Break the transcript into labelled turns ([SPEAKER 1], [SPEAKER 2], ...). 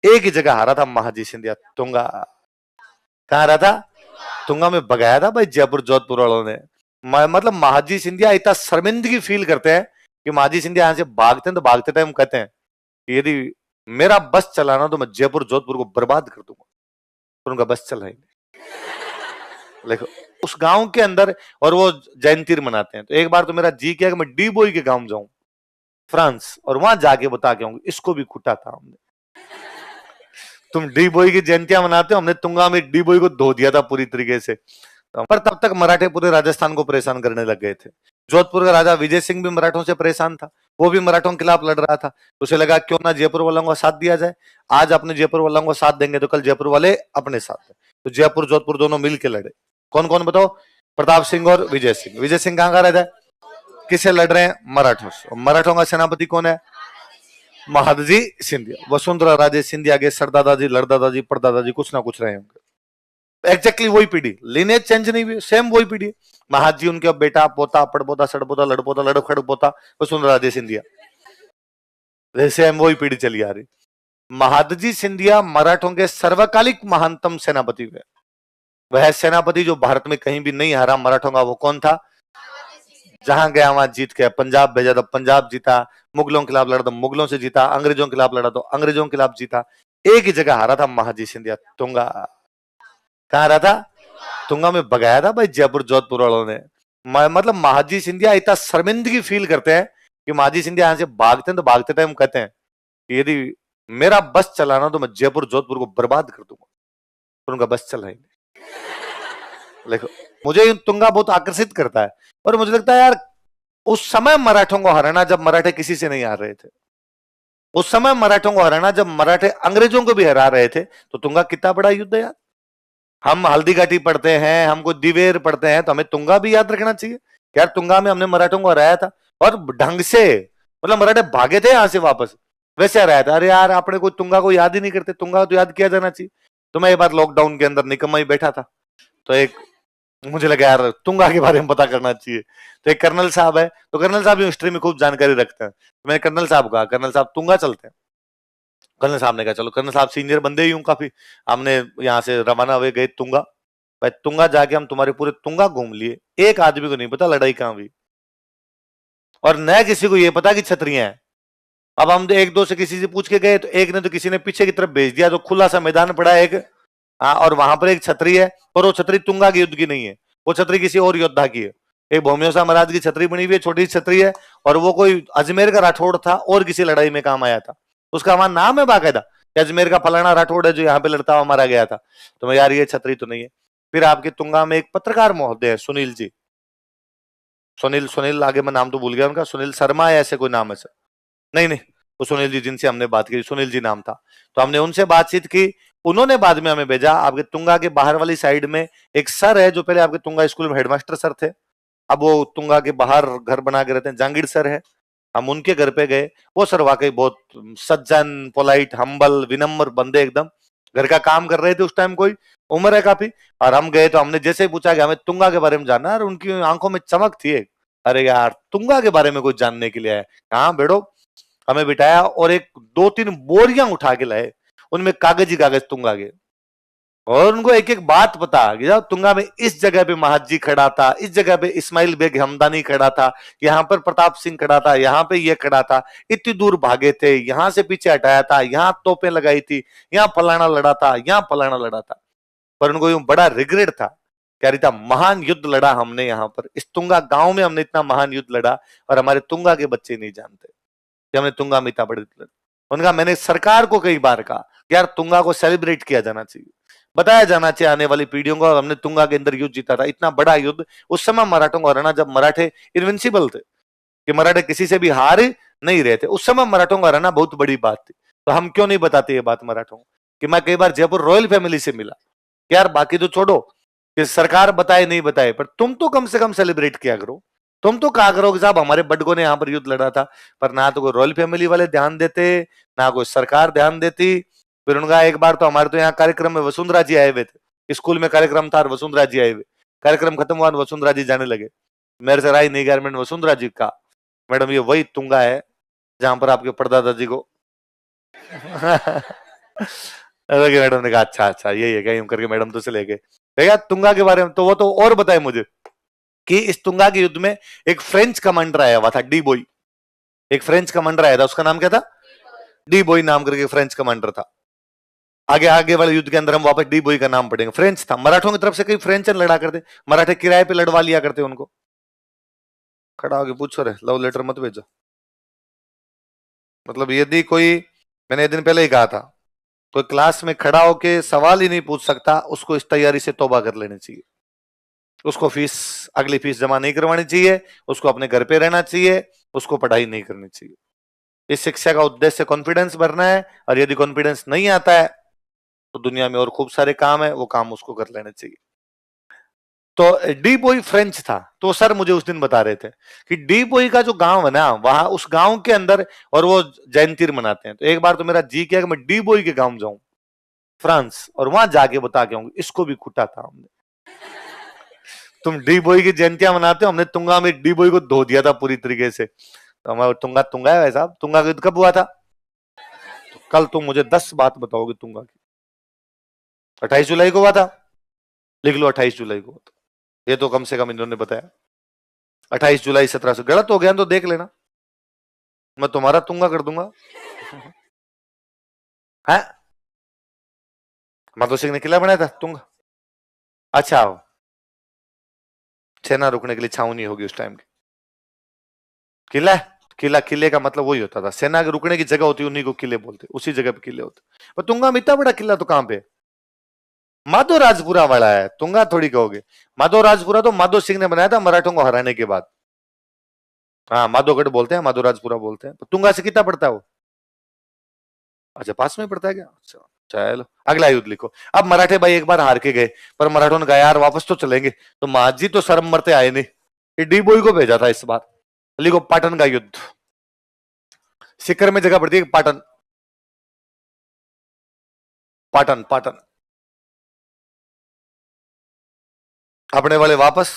[SPEAKER 1] एक ही जगह हारा था महाजी सिंधिया, तुंगा। कहाँ हारा था? तुंगा में भगाया था भाई जयपुर जोधपुर वालों ने। मतलब महाजी सिंधिया इतना शर्मिंदगी फील करते हैं कि महाजी सिंधिया यहां से भागते हैं तो भागते टाइम कहते हैं कि यदि मेरा बस चलाना तो मैं जयपुर जोधपुर को बर्बाद कर दूंगा, पर उनका बस चल रहा ही नहीं। देखो उस गांव के अंदर, और वो जैन तीर मनाते हैं। तो एक बार तो मेरा जी किया कि मैं डी बॉय के गांव जाऊं फ्रांस, और वहां जाके बता के आऊंगी इसको भी कुटा था हमने। तुम डी बॉय की जयंतियां मनाते हो, हमने तुंगा में डी बॉय को धो दिया था पूरी तरीके से। पर तब तक मराठे पूरे राजस्थान को परेशान करने लग गए थे। जोधपुर का राजा विजय सिंह भी मराठों से परेशान था, वो भी मराठों के खिलाफ लड़ रहा था। उसे लगा क्यों ना जयपुर वालों का साथ दिया जाए। आज अपने जयपुर वालों को साथ देंगे तो कल जयपुर वाले अपने साथ हैं। तो जयपुर जोधपुर दोनों मिलकर लड़े। कौन कौन बताओ? प्रताप सिंह और विजय सिंह। विजय सिंह कहां का राजा है? किससे लड़ रहे हैं? मराठों से। मराठों का सेनापति कौन है? महादजी सिंधिया। वसुंधरा राजे सिंधिया के सरदादाजी, लड़दादाजी, परदादाजी कुछ ना कुछ रहे होंगे। एग्जैक्टली वही पीढ़ी, लिनेज चेंज नहीं हुई, सेम वही पीढ़ी। महाजी उनके बेटा, पोता, पड़पोता, सड़पोता, लड़पोता, लड़खड़पोता, वसुंधरा राजे सिंधिया, सेम वही पीढ़ी चली आ रही। महादजी सिंधिया मराठों के सर्वकालिक महानतम सेनापति हुए। वह सेनापति जो भारत में कहीं भी नहीं हारा मराठों का, वो कौन था? जहां गया वहां जीत गया। पंजाब भेजा तो पंजाब जीता, मुगलों के खिलाफ लड़ा तो मुगलों से जीता, अंग्रेजों के खिलाफ लड़ा तो अंग्रेजों के खिलाफ जीता। एक ही जगह हारा था महाजी सिंधिया, तुंगा। कहां हारा था? तुंगा में भगाया था भाई जयपुर जोधपुर वालों ने। मतलब महाजी सिंधिया इतना शर्मिंदगी फील करते हैं कि महाजी सिंधिया यहां से भागते हैं तो भागते टाइम कहते हैं कि यदि मेरा बस चलाना तो मैं जयपुर जोधपुर को बर्बाद कर दूंगा, पर उनका बस चल रहा ही नहीं। देखो मुझे तुंगा बहुत आकर्षित करता है, और मुझे लगता है यार उस समय मराठों को हराना जब मराठे किसी से नहीं हार रहे थे, उस समय मराठों को हराना जब मराठे अंग्रेजों को भी हरा रहे थे, तो तुंगा कितना बड़ा युद्ध है यार। हम हल्दी घाटी पढ़ते हैं, हमको दिवेर पढ़ते हैं, तो हमें तुंगा भी याद रखना चाहिए। यार तुंगा में हमने मराठों को हराया था, और ढंग से। मतलब मराठे भागे थे यहां से वापस, वैसे हराया था। अरे यार आपने कोई तुंगा को याद ही नहीं करते, तुंगा तो याद किया जाना चाहिए। तो मैं ये बात लॉकडाउन के अंदर निकम्मा ही बैठा था, तो एक मुझे लगा यार तुंगा के बारे में पता करना चाहिए। तो एक कर्नल साहब है, तो कर्नल साहब हिस्ट्री में खूब जानकारी रखते हैं। तो मैंने कर्नल साहब कहा, कर्नल साहब तुंगा चलते हैं। कर्नल साहब ने कहा चलो। कर्नल साहब सीनियर बंदे ही हूं काफी। हमने यहाँ से रवाना हुए, गए तुंगा। भाई तुंगा जाके हम तुम्हारे पूरे तुंगा घूम लिए, एक आदमी को नहीं पता लड़ाई कहां हुई, और न किसी को ये पता कि छतरियां हैं। अब हम एक दो से किसी से पूछ के गए, तो एक ने तो किसी ने पीछे की तरफ भेज दिया, तो खुला सा मैदान पड़ा है एक। हाँ, और वहां पर एक छतरी है, पर वो छतरी तुंगा के युद्ध की नहीं है, वो छतरी किसी और योद्धा की है। एक भौमियोसा महाराज की छतरी बनी हुई है, छोटी सी छतरी है, और वो कोई अजमेर का राठौड़ था और किसी लड़ाई में काम आया था। उसका हमारा नाम है बाकायदा, अजमेर का फलाना राठौड़ है जो यहाँ पे लड़ता हुआ मारा गया था। तो मैं यार ये छतरी तो नहीं है। फिर आपके तुंगा में एक पत्रकार महोदय है, सुनील जी, सुनील सुनील आगे मैं नाम तो भूल गया उनका, सुनील शर्मा है ऐसे कोई नाम है सर, नहीं नहीं, वो सुनील जी जिनसे हमने बात की, सुनील जी नाम था। तो हमने उनसे बातचीत की, उन्होंने बाद में हमें भेजा। आपके तुंगा के बाहर वाली साइड में एक सर है जो पहले आपके तुंगा स्कूल में हेडमास्टर सर थे, अब वो तुंगा के बाहर घर बना के रहते हैं, जहांगीर सर है। हम उनके घर पे गए। वो सर वाकई बहुत सज्जन, पोलाइट, हम्बल, विनम्र बंदे एकदम। घर का काम कर रहे थे उस टाइम, कोई उम्र है काफी। और हम गए तो हमने जैसे ही पूछा कि हमें तुंगा के बारे में जानना, और उनकी आंखों में चमक थी एक, अरे यार तुंगा के बारे में कुछ जानने के लिए आए। हाँ बैठो। हमें बिठाया और एक दो तीन बोरियां उठा के लाए, उनमें कागज ही कागज तुंगा के, और उनको एक एक बात पता कि जब तुंगा में इस जगह पे महाजी खड़ा था, इस जगह पे इस्माइल बेग हमदानी खड़ा था, यहाँ पर प्रताप सिंह खड़ा था, यहाँ पे ये खड़ा था, इतनी दूर भागे थे, यहाँ से पीछे हटाया था, यहाँ तोपें लगाई थी, यहाँ फलाना लड़ा था, यहाँ फलाना लड़ा था। पर उनको यूं बड़ा रिग्रेट था, क्या रहता महान युद्ध लड़ा हमने यहाँ पर, इस तुंगा गांव में हमने इतना महान युद्ध लड़ा, और हमारे तुंगा के बच्चे नहीं जानते कि हमने तुंगा में इतना बड़े। उनका मैंने सरकार को कई बार कहा यार तुंगा को सेलिब्रेट किया जाना चाहिए, बताया जाना चाहिए आने वाली पीढ़ियों को, हमने तुंगा के अंदर युद्ध जीता था, इतना बड़ा युद्ध। उस समय मराठों को हराना, जब मराठे इनविंसिबल थे, कि मराठे किसी से भी हार नहीं रहे थे, उस समय मराठों को हराना बहुत बड़ी बात थी। तो हम क्यों नहीं बताते ये बात मराठों को? कि मैं कई बार जयपुर रॉयल फैमिली से मिला, यार बाकी तो छोड़ो कि सरकार बताए नहीं बताए, पर तुम तो कम से कम सेलिब्रेट किया करो। तुम तो कहा करो कि साहब हमारे बडगों ने यहाँ पर युद्ध लड़ा था। पर ना तो कोई रॉयल फैमिली वाले ध्यान देते, ना कोई सरकार ध्यान देती। फिर उनका एक बार तो हमारे तो यहाँ कार्यक्रम में वसुंधरा जी आए हुए थे, स्कूल में कार्यक्रम था और वसुंधरा जी आए हुए, कार्यक्रम खत्म हुआ, वसुंधरा जी जाने लगे, मेरे से राय नहीं गारमेंट वसुंधरा जी का, मैडम ये वही तुंगा है जहां पर आपके परदादा जी को मैडम ने कहा अच्छा अच्छा यही है क्या, यूं करके मैडम तो चले गए। देखा तुंगा के बारे में, तो वो तो और बताए मुझे कि इस तुंगा के युद्ध में एक फ्रेंच कमांडर आया हुआ था, डी बॉय। एक फ्रेंच कमांडर आया था, उसका नाम क्या था? डी बॉय नाम करके फ्रेंच कमांडर था। आगे आगे वाले युद्ध के अंदर हम वापस डी बॉय का नाम पढ़ेंगे। फ्रेंच था, मराठों की तरफ से कई फ्रेंच लड़ा करते, मराठे किराए पे लड़वा लिया करते उनको। खड़ा होके पूछो रे, लव लेटर मत भेजो। मतलब यदि कोई, मैंने एक दिन पहले ही कहा था, कोई क्लास में खड़ा होके सवाल ही नहीं पूछ सकता, उसको इस तैयारी से तौबा कर लेनी चाहिए। उसको फीस, अगली फीस जमा नहीं करवानी चाहिए, उसको अपने घर पे रहना चाहिए, उसको पढ़ाई नहीं करनी चाहिए। इस शिक्षा का उद्देश्य कॉन्फिडेंस भरना है, और यदि कॉन्फिडेंस नहीं आता है तो दुनिया में और खूब सारे काम है, वो काम उसको कर लेने चाहिए। तो डी बॉय फ्रेंच था, तो सर मुझे उस दिन बता रहे थे कि डी बॉय का जो गांव है ना, वहां उस गांव के अंदर, और वो जैन तीर मनाते हैं। तो एक बार तो मेरा जी किया कि मैं डी बॉय के गांव जाऊं, फ्रांस, और वहां जाके बता के आऊंगी इसको भी कुटा था हमने। तुम डी बॉय की जयंतियां मनाते हो, हमने तुंगा में डी बॉय को धो दिया था पूरी तरीके से। तो हमारा तुंगा तुंगा है भाई साहब। तुंगा का युद्ध कब हुआ था? तो कल तुम मुझे 10 बात बताओगे तुंगा की। 28 जुलाई को हुआ था, लिख लो 28 जुलाई को। ये तो कम से कम इन्होंने बताया। 28 जुलाई 1700, गलत हो गया तो देख लेना, मैं तुम्हारा तुंगा कर दूंगा। है, माधो सिंह ने किला बनाया था तुंगा। अच्छा, सेना रुकने के लिए छावनी होगी उस टाइम की। किला है, किला, किले का मतलब वही होता था, सेना के रुकने की जगह होती, उन्हीं को किले बोलते, उसी जगह पे किले होते। पर तुंगा में इतना बड़ा किला तो कहां पे? माधो राजपुरा वाला है, तुंगा थोड़ी कहोगे। माधो राजपुरा तो माधो सिंह ने बनाया था मराठों को हराने के बाद। हाँ, माधोगढ़ बोलते हैं, माधो राजपुरा बोलते हैं। तुंगा से कितना पड़ता है वो? अच्छा, पास में पड़ता है क्या? अच्छा, चलो अगला युद्ध लिखो। अब मराठे भाई एक बार हार के गए, पर मराठों ने कहा यार वापस तो चलेंगे, तो महाजी तो शर्म मरते आए नहीं, ये डी बॉय को भेजा था इस बार। लिखो पाटन का युद्ध। सीकर में जगह पड़ती है पाटन, पाटन पाटन। अपने वाले वापस,